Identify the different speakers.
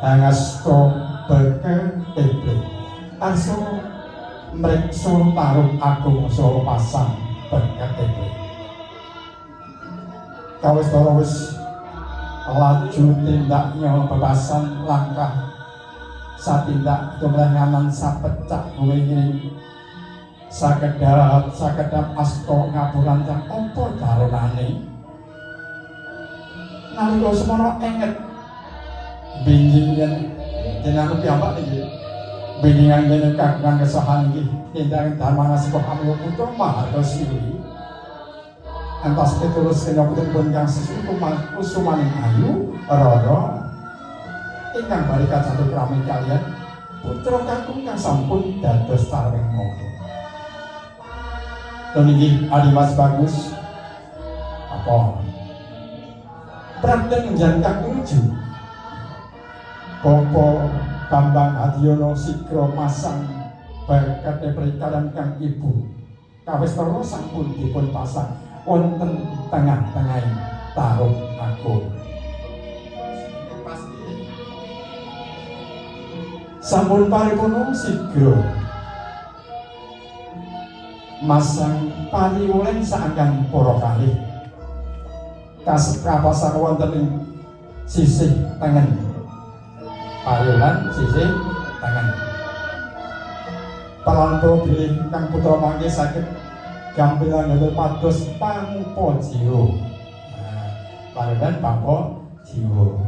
Speaker 1: Hangasto berketepre arso mrekso tarung agung so pasang berketepre kawis toro wis laju tindaknya bebasan langkah satindak kemelenganan sapecak winging sakedap asto ngapurancang opo darenane nalika semono enget binjing yen jenengan piyambak niki binjingan yen kagungan kesahan iki tindakan dharma sebuah amlo putra Maharasiri antas pitulus kenyokipun kang sesuku kusumaning ayu rara ingkang barika jatuh krami kalian putra kakung kang sampun dados sareng monggo niki Adimas bagus apa Prateng njangkang uju Bapak Bambang Adiono Sigro masang berkate perikalan kang ibu kawis tara sampun dipun pasang wonten tengah-tengah tarung agung sampun paripurna Sigro masang paniwulen saenggan para kalih kapasan wonten ing sisih tengen pariwulan sisih tengen palanto bilih kang putra mangke saged gampilan pados pangpa jiwa pariwulan pangpa jiwa